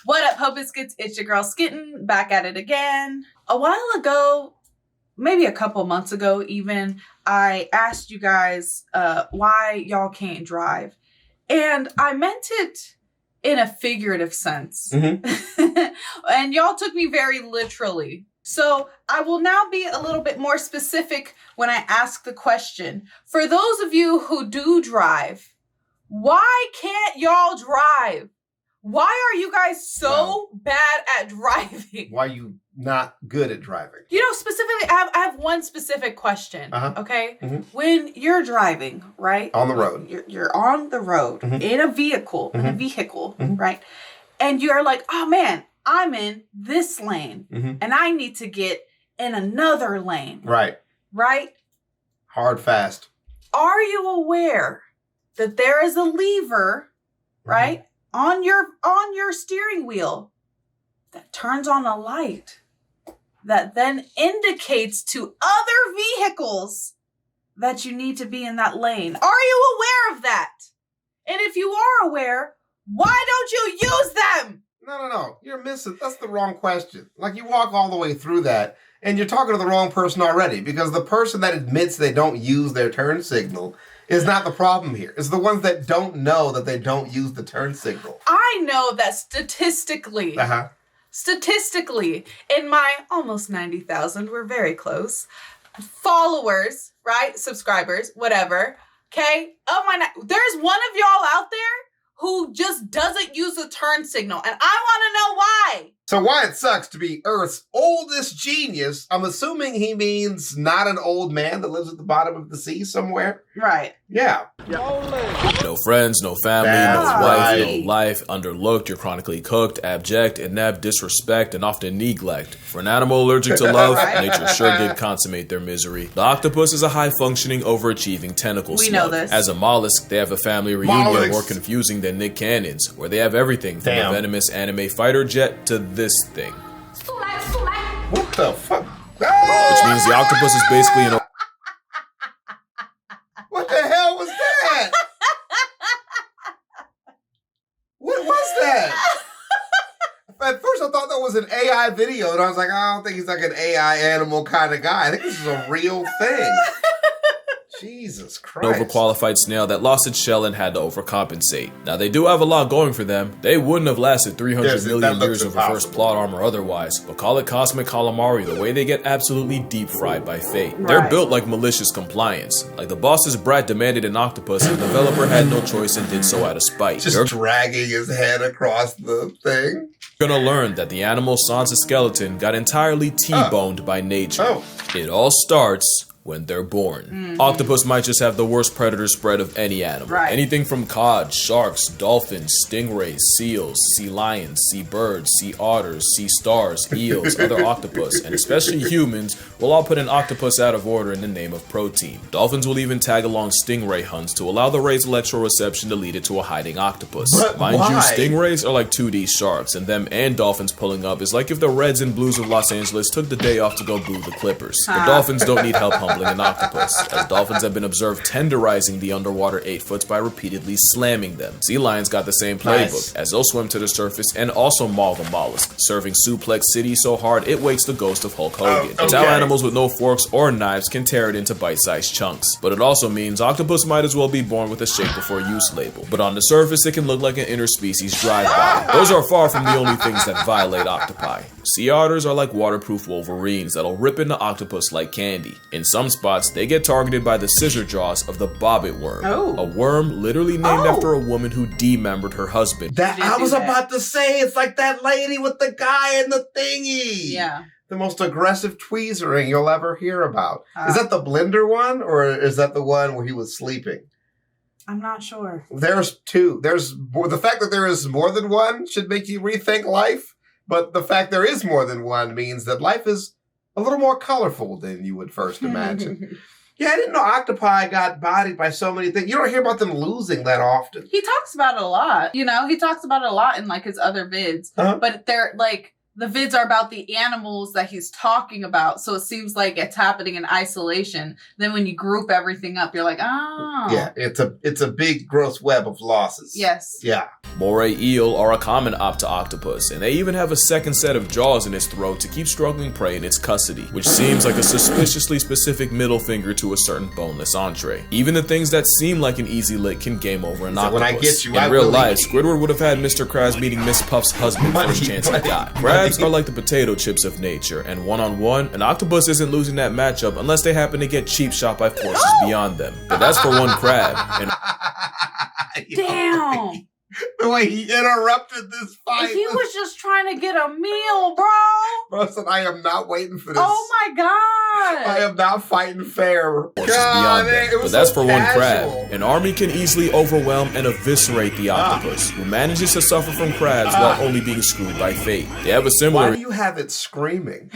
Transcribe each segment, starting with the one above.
What up, Hope Biscuits? It's your girl Skitten, back at it again. A while ago, maybe a couple months ago even, I asked you guys why y'all can't drive. And I meant it in a figurative sense. Mm-hmm. And y'all took me very literally. So I will now be a little bit more specific when I ask the question. For those of you who do drive, why can't y'all drive? Why are you guys so bad at driving? Why are you not good at driving? You know, specifically, I have one specific question, okay? Mm-hmm. When you're driving, right? On the road. You're on the road, in a vehicle, right? And you're like, oh man, I'm in this lane, and I need to get in another lane. Right. Right? Hard, fast. Are you aware that there is a lever, right? On your steering wheel that turns on a light that then indicates to other vehicles that you need to be in that lane. Are you aware of that? And if you are aware, why don't you use them? No. You're missing. That's the wrong question. Like, you walk all the way through that and you're talking to the wrong person already, because the person that admits they don't use their turn signal is not the problem here. It's the ones that don't know that they don't use the turn signal. I know that statistically, in my almost 90,000, we're very close, followers, right? Subscribers, whatever. Okay? There's one of y'all out there who just doesn't use the turn signal, and I want to know why. So why it sucks to be Earth's oldest genius, I'm assuming he means not an old man that lives at the bottom of the sea somewhere. Right. Yeah. No friends, no family, no wife, no life, underlooked, you're chronically cooked, abject, inept, disrespect, and often neglect. For an animal allergic to love, nature sure did consummate their misery. The octopus is a high-functioning, overachieving tentacle slug. We know this. As a mollusk, they have a family reunion more confusing than Nick Cannon's, where they have everything from a venomous anime fighter jet to this thing. What the fuck? Which means the octopus is basically an... What the hell was that? What was that? At first I thought that was an AI video, and I was like, I don't think he's like an AI animal kind of guy. I think this is a real thing. Jesus Christ. An overqualified snail that lost its shell and had to overcompensate. Now, they do have a lot going for them. They wouldn't have lasted 300 million years of reverse plot armor otherwise, but call it cosmic calamari the way they get absolutely deep fried by fate. Right. They're built like malicious compliance. Like the boss's brat demanded an octopus and the developer had no choice and did so out of spite. Just dragging his head across the thing. You're gonna learn that the animal sans a skeleton got entirely T-boned by nature. It all starts when they're born. Octopus might just have the worst predator spread of any animal. Right. Anything from cod, sharks, dolphins, stingrays, seals, sea lions, sea birds, sea otters, sea stars, eels, other octopus, and especially humans will all put an octopus out of order in the name of protein. Dolphins will even tag along stingray hunts to allow the ray's electroreception to lead it to a hiding octopus. But mind why? you, stingrays are like 2D sharks, and them and dolphins pulling up is like if the Reds and Blues of Los Angeles took the day off to go boo the Clippers. The Dolphins don't need help humbling an octopus, as dolphins have been observed tenderizing the underwater 8-foots by repeatedly slamming them. Sea lions got the same playbook, as they'll swim to the surface and also maul the mollusk, serving Suplex City so hard it wakes the ghost of Hulk Hogan. It's how animals with no forks or knives can tear it into bite-sized chunks. But it also means octopus might as well be born with a shape before use label. But on the surface, it can look like an interspecies drive-by. Those are far from the only things that violate octopi. Sea otters are like waterproof wolverines that'll rip into octopus like candy. In some spots, they get targeted by the scissor jaws of the bobbit worm. A worm literally named after a woman who demembered her husband. I was about to say, it's like that lady with the guy and the thingy. Yeah. The most aggressive tweezering you'll ever hear about. Is that the blender one, or is that the one where he was sleeping? I'm not sure. There's two. The fact that there is more than one should make you rethink life. But the fact there is more than one means that life is a little more colorful than you would first imagine. Yeah, I didn't know octopi got bodied by so many things. You don't hear about them losing that often. He talks about it a lot. You know, he talks about it a lot in like his other vids. But they're like, the vids are about the animals that he's talking about. So it seems like it's happening in isolation. Then when you group everything up, you're like, oh. Yeah, it's a big gross web of losses. Yes. Yeah. Moray eel are a common octopus, and they even have a second set of jaws in its throat to keep struggling prey in its custody, which seems like a suspiciously specific middle finger to a certain boneless entree. Even the things that seem like an easy lick can game over an octopus. When I get you, in real life, Squidward would have had Mr. Krabs meeting Miss Puff's husband first chance he got. Crabs are like the potato chips of nature, and one-on-one, an octopus isn't losing that matchup unless they happen to get cheap shot by forces beyond them. But that's for one crab. And Damn. The way he interrupted this fight. He was just trying to get a meal, bro. Bro said, I am not waiting for this. Oh my god. I am not fighting fair. beyond them. It was But that's so for one casual. crab. An army can easily overwhelm and eviscerate the octopus, who manages to suffer from crabs while only being screwed by fate. They have a Why similar do you have it screaming?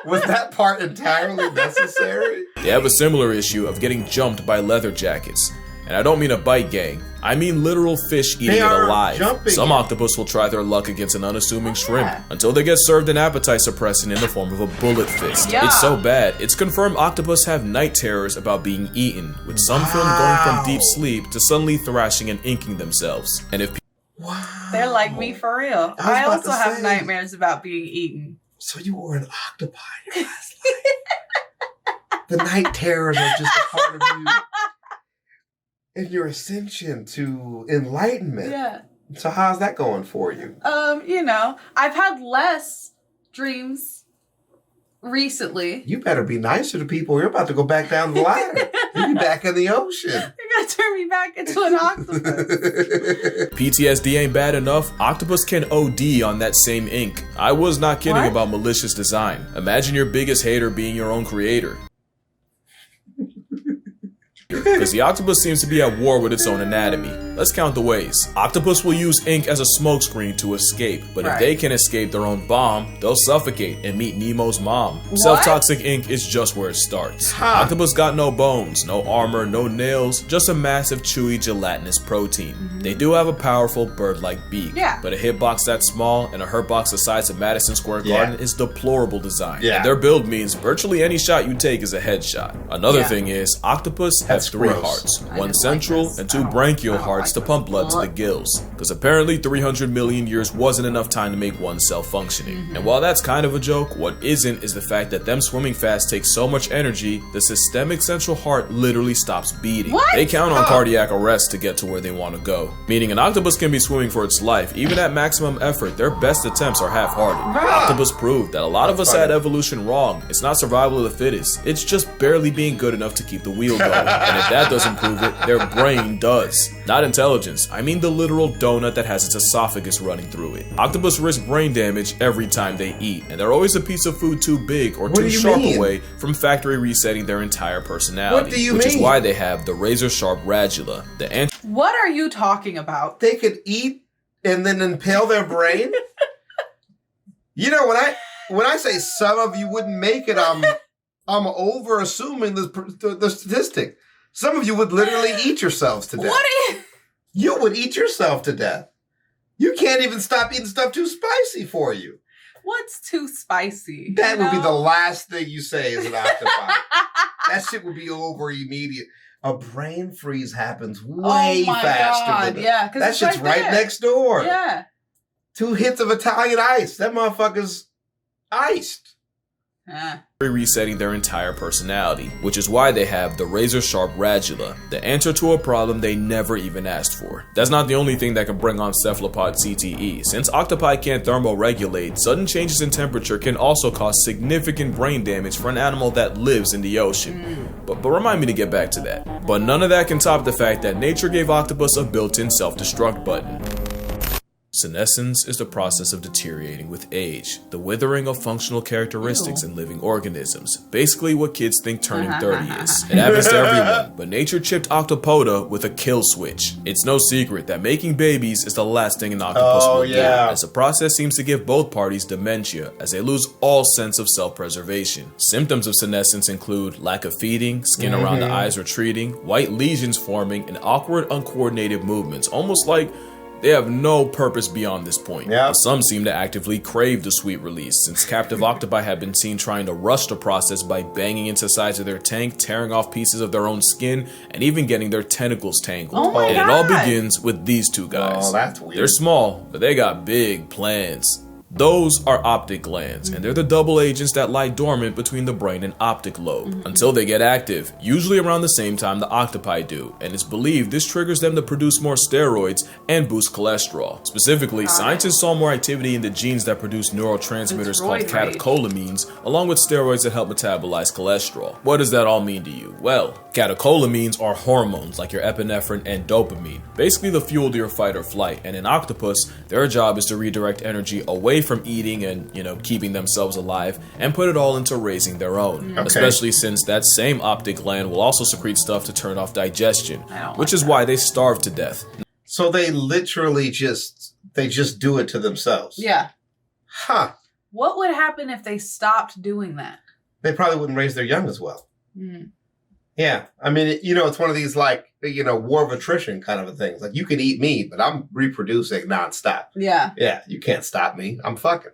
Was that part entirely necessary? They have a similar issue of getting jumped by leather jackets. And I don't mean a bite gang. I mean literal fish eating They it are alive. jumping Some it. octopus will try their luck against an unassuming shrimp Yeah. until they get served an appetite suppressant in the form of a bullet fist. Yeah. It's so bad, it's confirmed octopus have night terrors about being eaten, with some film going from deep sleep to suddenly thrashing and inking themselves. And if Wow. They're like me for real. I was I about also to have say. nightmares about being eaten. So you were an octopi last night. The night terrors are just a part of you. In your ascension to enlightenment. Yeah. So how's that going for you? You know, I've had less dreams recently. You better be nicer to people. You're about to go back down the ladder. You'll be back in the ocean. You're gonna turn me back into an octopus. PTSD ain't bad enough, octopus can OD on that same ink. I was not kidding What? about malicious design. Imagine your biggest hater being your own creator. Because the octopus seems to be at war with its own anatomy. Let's count the ways. Octopus will use ink as a smokescreen to escape, but if Right. they can escape their own bomb, they'll suffocate and meet Nemo's mom. What? Self-toxic ink is just where it starts. Huh. Octopus got no bones, no armor, no nails, just a massive chewy gelatinous protein. They do have a powerful bird-like beak, Yeah. but a hitbox that small and a hurtbox the size of Madison Square Yeah. Garden is deplorable design. Yeah. And their build means virtually any shot you take is a headshot. Another Yeah. thing is, octopus have That's 3 gross. hearts, I one don't central like this. and I 2 don't- branchial I don't hearts like to this. pump blood to the gills. Because apparently 300 million years wasn't enough time to make one cell functioning. Mm-hmm. And while that's kind of a joke, what isn't is the fact that them swimming fast takes so much energy, the systemic central heart literally stops beating. What? They count on Huh. cardiac arrest to get to where they want to go. Meaning an octopus can be swimming for its life. Even at maximum effort, their best attempts are half-hearted. Right. Octopus proved that a lot of us funny. had evolution wrong. It's not survival of the fittest. It's just barely being good enough to keep the wheel going. And if that doesn't prove it, their brain does. Not intelligence. I mean the literal donut that has its esophagus running through it. Octopus risk brain damage every time they eat, and they're always a piece of food too big or What too do you sharp mean? away from factory resetting their entire personality. What do you which is mean? why they have the razor-sharp radula, the What are you talking about? They could eat and then impale their brain? You know, when I say some of you wouldn't make it, I'm over assuming the statistic. Some of you would literally eat yourselves to death. What are you? You would eat yourself to death. You can't even stop eating stuff too spicy for you. What's too spicy? That you would be know? the last thing you say as an octopi. That shit would be over immediate. A brain freeze happens way Oh my faster God, than yeah, 'cause that it's shit's right there. next door. Yeah. 2 hits of Italian ice. That motherfucker's iced. resetting their entire personality, which is why they have the razor-sharp radula, the answer to a problem they never even asked for. That's not the only thing that can bring on cephalopod CTE. Since octopi can't thermoregulate, sudden changes in temperature can also cause significant brain damage for an animal that lives in the ocean. But remind me to get back to that. But none of that can top the fact that nature gave octopus a built-in self-destruct button. Senescence is the process of deteriorating with age, the withering of functional characteristics in living organisms. Basically what kids think turning 30 is. It happens to everyone, but nature chipped Octopoda with a kill switch. It's no secret that making babies is the last thing an octopus will do, as the process seems to give both parties dementia, as they lose all sense of self-preservation. Symptoms of senescence include lack of feeding, skin around the eyes retreating, white lesions forming, and awkward, uncoordinated movements, almost like They have no purpose beyond this point. Yeah. But some seem to actively crave the sweet release, since captive octopi have been seen trying to rush the process by banging into sides of their tank, tearing off pieces of their own skin, and even getting their tentacles tangled. Oh my and it all God. begins with these two guys. Oh, that's weird. They're small, but they got big plans. Those are optic glands, and they're the double agents that lie dormant between the brain and optic lobe until they get active, usually around the same time the octopi do, and it's believed this triggers them to produce more steroids and boost cholesterol. Specifically, scientists saw more activity in the genes that produce neurotransmitters called Roid rage. catecholamines, along with steroids that help metabolize cholesterol. What does that all mean to you? Well, catecholamines are hormones like your epinephrine and dopamine, basically the fuel to your fight or flight, and in octopus, their job is to redirect energy away from eating and, keeping themselves alive and put it all into raising their own. Okay. Especially since that same optic gland will also secrete stuff to turn off digestion, don't which like is that. why they starve to death. So they literally just do it to themselves. Yeah. Huh. What would happen if they stopped doing that? They probably wouldn't raise their young as well. Mm. Yeah. I mean, it's one of these war of attrition kind of a things. Like you can eat me, but I'm reproducing nonstop. Yeah. Yeah. You can't stop me. I'm fucking.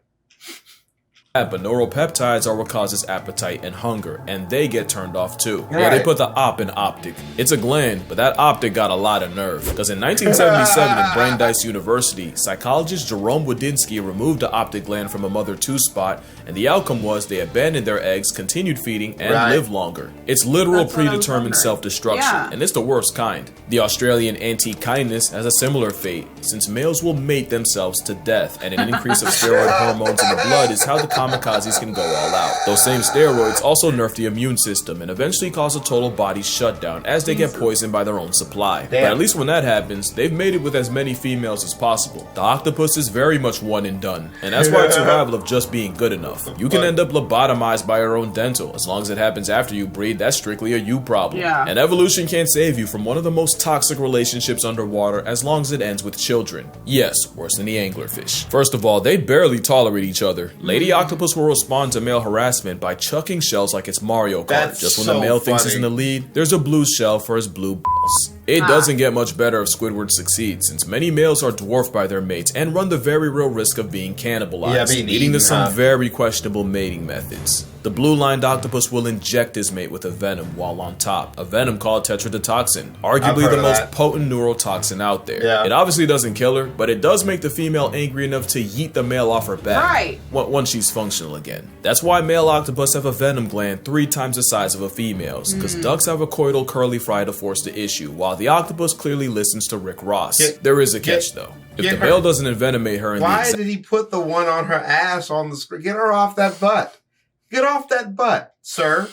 But neuropeptides are what causes appetite and hunger, and they get turned off too. Yeah, Right. they put the op in optic. It's a gland, but that optic got a lot of nerve. Because in 1977 at Brandeis University, psychologist Jerome Wodinsky removed the optic gland from a mother 2 spot, and the outcome was they abandoned their eggs, continued feeding, and Right. lived longer. It's literal That's what I was predetermined wondering. self-destruction, Yeah. and it's the worst kind. The Australian anti-kindness has a similar fate, since males will mate themselves to death, and an increase of steroid hormones in the blood is how the kamikazes can go all out. Those same steroids also nerf the immune system and eventually cause a total body shutdown as they get poisoned by their own supply. But at least when that happens, they've mated with as many females as possible. The octopus is very much one and done, and that's why it's survival of just being good enough. You can end up lobotomized by your own dental. As long as it happens after you breed, that's strictly a you problem. Yeah. And evolution can't save you from one of the most toxic relationships underwater as long as it ends with children. Yes, worse than the anglerfish. First of all, they barely tolerate each other. Lady octopus will respond to male harassment by chucking shells like it's Mario Kart. That's Just when so the male thinks he's in funny. the lead, there's a blue shell for his blue balls. It doesn't get much better if Squidward succeeds, since many males are dwarfed by their mates and run the very real risk of being cannibalized, being leading eaten, to some huh? very questionable mating methods. The blue-lined octopus will inject his mate with a venom while on top, a venom called tetrodotoxin, arguably heard the of most that. potent neurotoxin out there. Yeah. It obviously doesn't kill her, but it does make the female angry enough to yeet the male off her back Right. once she's functional again. That's why male octopus have a venom gland 3 times the size of a female's, because ducks have a coital curly fry to force the issue, while the octopus clearly listens to Rick Ross. There is a catch though. If get the her- male doesn't envenomate her in the Why exact did he put the one on her ass on the screen? Get her off that butt. Get off that butt, sir.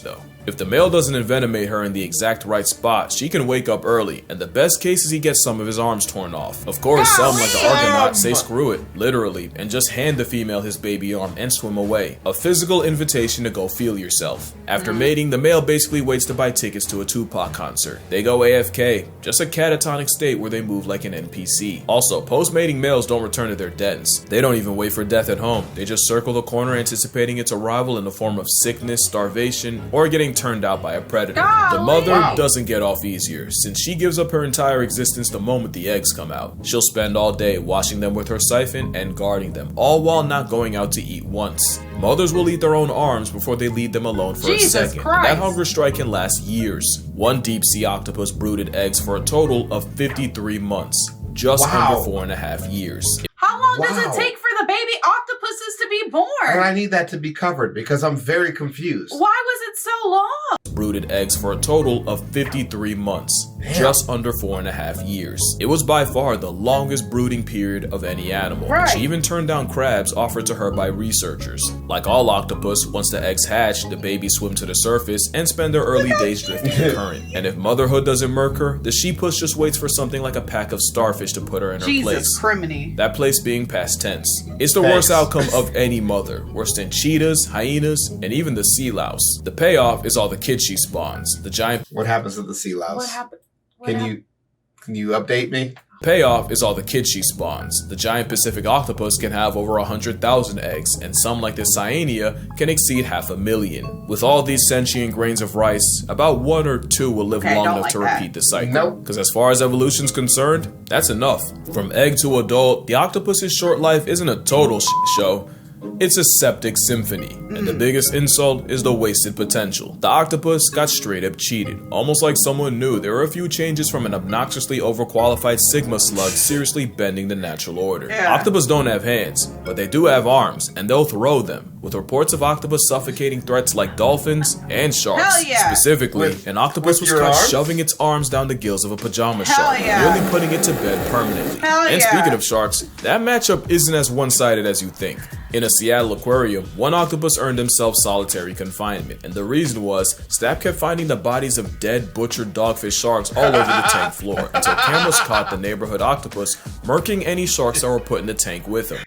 though. If the male doesn't envenomate her in the exact right spot, she can wake up early, and the best case is he gets some of his arms torn off. Of course, some, like the Argonauts, say screw it, literally, and just hand the female his baby arm and swim away. A physical invitation to go feel yourself. After mating, the male basically waits to buy tickets to a Tupac concert. They go AFK, just a catatonic state where they move like an NPC. Also, post-mating males don't return to their dens. They don't even wait for death at home. They just circle the corner anticipating its arrival in the form of sickness, starvation, or getting turned out by a predator. The mother doesn't get off easier, since she gives up her entire existence the moment the eggs come out. She'll spend all day washing them with her siphon and guarding them, all while not going out to eat once. Mothers will eat their own arms before they leave them alone for Jesus a second. And Christ. that hunger strike can last years. One deep sea octopus brooded eggs for a total of 53 months, just under 4.5 years. How long does Wow. it take for the baby octopuses to be born? And I need that to be covered because I'm very confused. Why was it so long? Brooded eggs for a total of 53 months, just under 4.5 years. It was by far the longest brooding period of any animal. Right. She even turned down crabs offered to her by researchers. Like all octopus, once the eggs hatch, the babies swim to the surface and spend their early days drifting the current. And if motherhood doesn't murk her, the she-puss just waits for something like a pack of starfish to put her in her Jesus place. criminy. That place being past tense. It's the Thanks. worst outcome of any mother, worse than cheetahs, hyenas, and even the sea louse. The payoff is all the kids she spawns. The giant What happens to the sea louse? What happened? What Can happened? you update me? Payoff is all the kids she spawns. The giant Pacific octopus can have over 100,000 eggs, and some like the Cyanea can exceed 500,000. With all these sentient grains of rice, about 1 or 2 will live long enough to repeat the cycle. Because as far as evolution's concerned, that's enough. From egg to adult, the octopus's short life isn't a total show. It's a septic symphony, and the biggest insult is the wasted potential. The octopus got straight up cheated, almost like someone knew there were a few changes from an obnoxiously overqualified Sigma slug seriously bending the natural order. Yeah. Octopus don't have hands, but they do have arms, and they'll throw them, with reports of octopus suffocating threats like dolphins and sharks. Hell yeah. Specifically, an octopus was caught shoving its arms down the gills of a pajama shark, nearly putting it to bed permanently. And speaking of sharks, that matchup isn't as one-sided as you think. In a Seattle aquarium, one octopus earned himself solitary confinement, and the reason was Stapp kept finding the bodies of dead, butchered dogfish sharks all over the tank floor until cameras caught the neighborhood octopus murking any sharks that were put in the tank with him.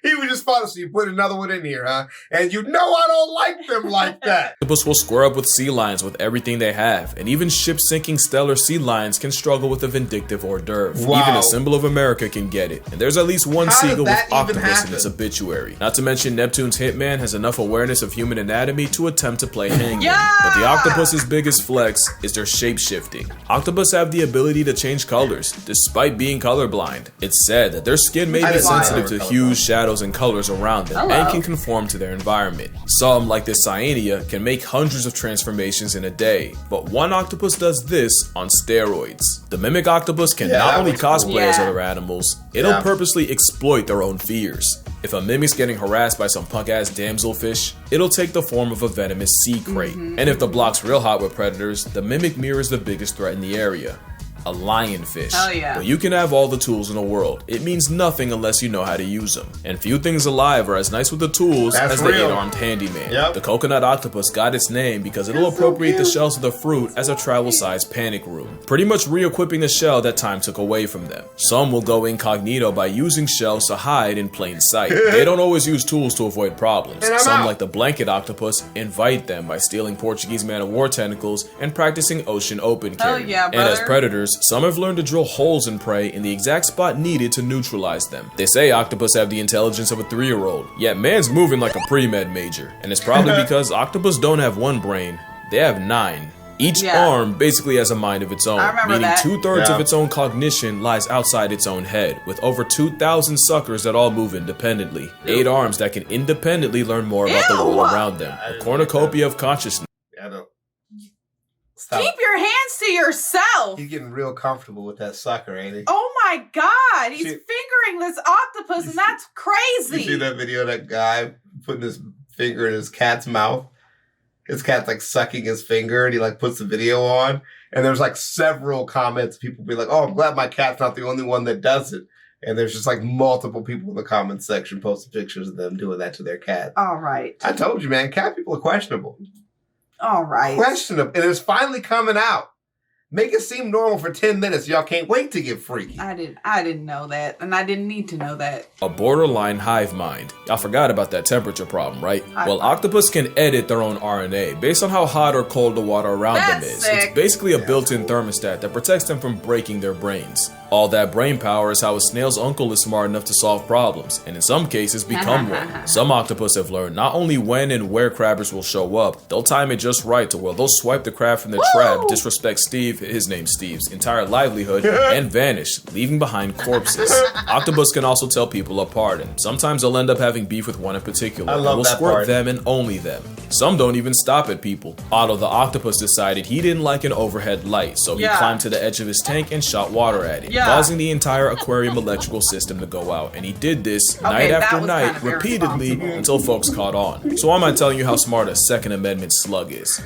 He was just fun, so you put another one in here, huh? And you know I don't like them like that. Octopus will square up with sea lions with everything they have, and even ship-sinking stellar sea lions can struggle with a vindictive hors d'oeuvre. Wow. Even a symbol of America can get it, and there's at least one seagull with octopus in its obituary. Not to mention Neptune's hitman has enough awareness of human anatomy to attempt to play hangman. But the octopus's biggest flex is their shape-shifting. Octopus have the ability to change colors, despite being colorblind. It's said that their skin may be sensitive to hues, shadows, and colors around them, and can conform to their environment. Some, like this Cyanea, can make hundreds of transformations in a day, but one octopus does this on steroids. The mimic octopus can not only cosplay as other animals, it'll purposely exploit their own fears. If a mimic's getting harassed by some punk-ass damselfish, it'll take the form of a venomous sea crate. And if the block's real hot with predators, the mimic mirrors the biggest threat in the area. A lionfish. But you can have all the tools in the world. It means nothing unless you know how to use them. And few things alive are as nice with the tools as the 8-armed handyman. The coconut octopus got its name because it'll appropriate the shells of the fruit as a travel-sized panic room, pretty much re-equipping the shell that time took away from them. Some will go incognito by using shells to hide in plain sight. They don't always use tools to avoid problems. Some, like the blanket octopus, invite them by stealing Portuguese man-of-war tentacles and practicing ocean open carry. And as predators, some have learned to drill holes in prey in the exact spot needed to neutralize them. They say octopus have the intelligence of a 3-year-old, yet man's moving like a pre-med major. And it's probably because octopus don't have one brain, they have 9. Each arm basically has a mind of its own, meaning 2/3 of its own cognition lies outside its own head, with over 2,000 suckers that all move independently. 8 arms that can independently learn more about the world around them. A cornucopia of consciousness. Stop. Keep your hands to yourself. He's getting real comfortable with that sucker, ain't he? Oh my God. He's fingering this octopus, and that's crazy. You see that video of that guy putting his finger in his cat's mouth? His cat's like sucking his finger, and he like puts the video on. And there's like several comments, people be like, oh, I'm glad my cat's not the only one that does it. And there's just like multiple people in the comments section posting pictures of them doing that to their cat. All right. I told you, man, cat people are questionable. All right. Questionable. And it's finally coming out. Make it seem normal for 10 minutes. Y'all can't wait to get freaky. I didn't know that, and I didn't need to know that. A borderline hive mind. I forgot about that temperature problem, right? Well, octopus can edit their own RNA based on how hot or cold the water around them is. It's basically a built-in thermostat that protects them from breaking their brains. All that brain power is how a snail's uncle is smart enough to solve problems, and in some cases become one. Some octopus have learned not only when and where crabbers will show up, they'll time it just right to where they'll swipe the crab from their trap, disrespect Steve, his name's Steve's, entire livelihood, and vanish, leaving behind corpses. Octopus can also tell people apart, and sometimes they'll end up having beef with one in particular, and will squirt them and only them. Some don't even stop at people. Otto the octopus decided he didn't like an overhead light, so he climbed to the edge of his tank and shot water at it, causing the entire aquarium electrical system to go out. And he did this night after night, repeatedly, until folks caught on. So why am I telling you how smart a Second Amendment slug is?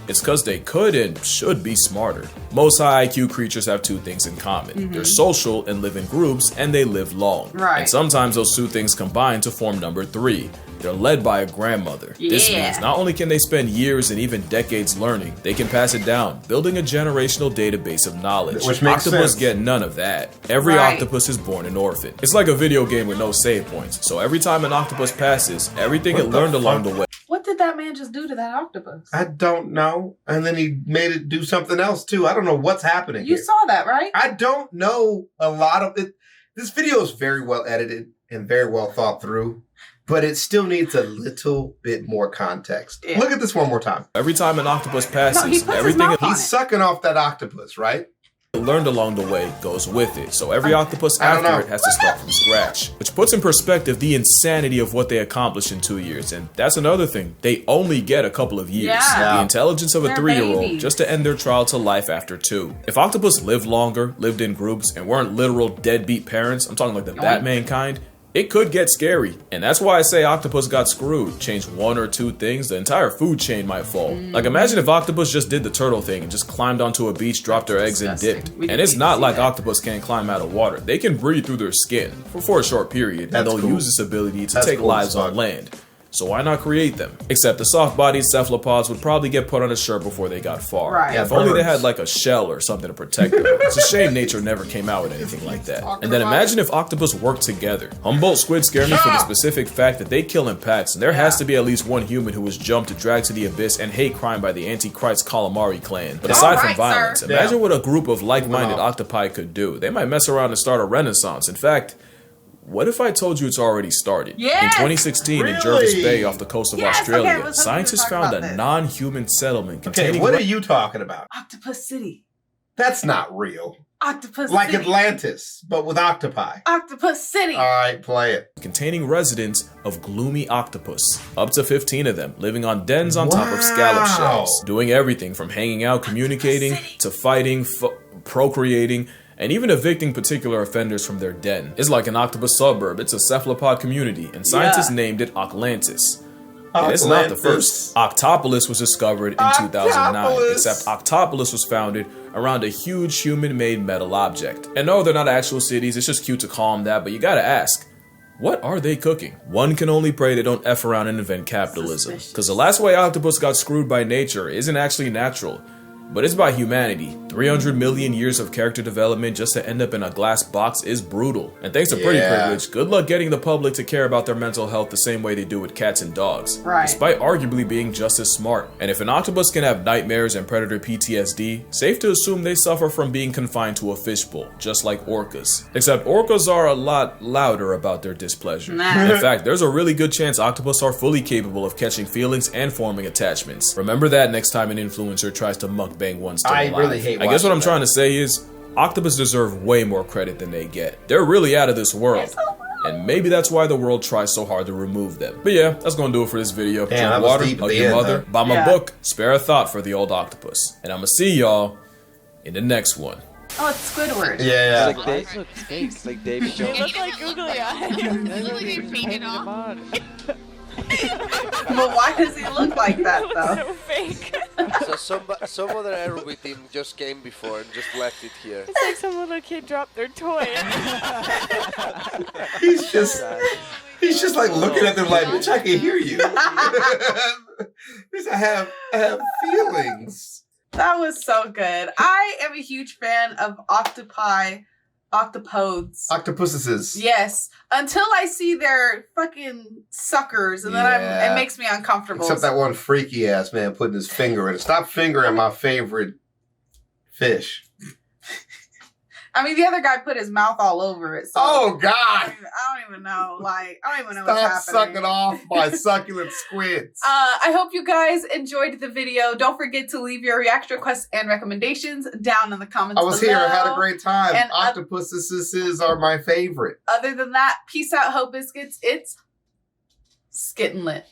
It's because they could and should be smarter. Most high IQ creatures have 2 things in common. They're social and live in groups, and they live long. And sometimes those 2 things combine to form number 3. They're led by a grandmother. This means not only can they spend years and even decades learning, they can pass it down, building a generational database of knowledge. Which makes Octopus sense. get none of that. Every octopus is born an orphan. It's like a video game with no save points. So every time an octopus passes, everything it learned along the way. What did that that man just do to that octopus? I don't know. And then he made it do something else too. I don't know what's happening You here. saw that, right? I don't know a lot of it. This video is very well edited and very well thought through, but it still needs a little bit more context. Yeah. Look at this one more time. Every time an octopus No, he passes, puts his everything mouth on He's it. sucking off that octopus, right? it learned along the way goes with it. So every octopus I don't after know. it has to start from scratch, which puts in perspective the insanity of what they accomplished in 2 years. And that's another thing. They only get a couple of years. Yeah. The intelligence of a They're 3-year-old babies. just to end their trial to life after 2. If octopus lived longer, lived in groups, and weren't literal deadbeat parents, I'm talking like the Batman kind, it could get scary. And that's why I say octopus got screwed. Change 1 or 2 things, the entire food chain might fall. Like imagine if octopus just did the turtle thing and just climbed onto a beach, dropped their eggs and disgusting. dipped. We And it's didn't not see like that. octopus can't climb out of water. They can breathe through their skin for a short period, That's and they'll cool. use this ability to That's take cool as lives on fuck. land. So why not create them? Except the soft-bodied cephalopods would probably get put on a shirt before they got far. Right. Yeah, If only they birds. had like a shell or something to protect them. It's a shame nature never came out with anything like that. And then imagine if octopus worked together. Humboldt squid scare me for the specific fact that they kill in packs, and there has to be at least one human who was jumped, dragged to the abyss, and hate crime by the Antichrist calamari clan. But aside from Alright, violence, sir. imagine what a group of like-minded Wow. octopi could do. They might mess around and start a renaissance. In fact, what if I told you it's already started? Yes! In 2016, in Really? Jervis Bay off the coast of Yes, okay, I Australia, was hoping to scientists talk found about a this. non-human settlement Okay, containing... what are you talking about? Octopus City. That's not real. Octopus Like City. Atlantis, but with octopi. Octopus City. All right, play it. containing residents of gloomy octopus. Up to 15 of them, living on dens on top of scallop Wow. shells, doing everything from hanging out, communicating, to fighting, procreating, and even evicting particular offenders from their den. It's like an octopus suburb. It's a cephalopod community, and scientists Yeah. named it Oclantis. And it's not the first. Octopolis was discovered in 2009, Octopus. except Octopolis was founded around a huge human-made metal object. And no, they're not actual cities, it's just cute to call them that, but you gotta ask, what are they cooking? One can only pray they don't F around and invent capitalism. Suspicious. Because the last way octopus got screwed by nature isn't actually natural, but it's by humanity. 300 million years of character development just to end up in a glass box is brutal. And thanks to pretty Yeah. privilege, good luck getting the public to care about their mental health the same way they do with cats and dogs. Right. Despite arguably being just as smart. And if an octopus can have nightmares and predator PTSD, safe to assume they suffer from being confined to a fishbowl, just like orcas. Except orcas are a lot louder about their displeasure. Nah. In fact, there's a really good chance octopus are fully capable of catching feelings and forming attachments. Remember that next time an influencer tries to mukbang one still I alive. really hate I guess what watching I'm trying to say is, octopus deserve way more credit than they get. They're really out of this world. And maybe that's why the world tries so hard to remove them. But yeah, that's gonna do it for this video. Damn, Drink that was water, deep at hug the your end, mother, though. buy my Yeah. book, spare a thought for the old octopus. And I'ma see y'all in the next one. Oh, it's Squidward. Yeah. It's like it's like Davy They Jones. look like googly eyes. They look like they painted off. But why does he look like that, though? So fake. So some other aerobic team just came before and just left it here. It's like some little kid dropped their toy. He's just like looking at them like, bitch, I can hear you. Because I have feelings. That was so good. I am a huge fan of octopodes. Octopuses. Yes, until I see their fucking suckers, and then Yeah. it makes me uncomfortable. Except that one freaky ass man putting his finger in it. Stop fingering my favorite fish. I mean, the other guy put his mouth all over it. So Oh I God! don't even know. Like, I don't even know Stop what's happening. sucking off my succulent squids. I hope you guys enjoyed the video. Don't forget to leave your reaction requests and recommendations down in the comments I was below. here. I had a great time. And, Octopuses are my favorite. Other than that, peace out, Hope Biscuits. It's Skittin' Lit.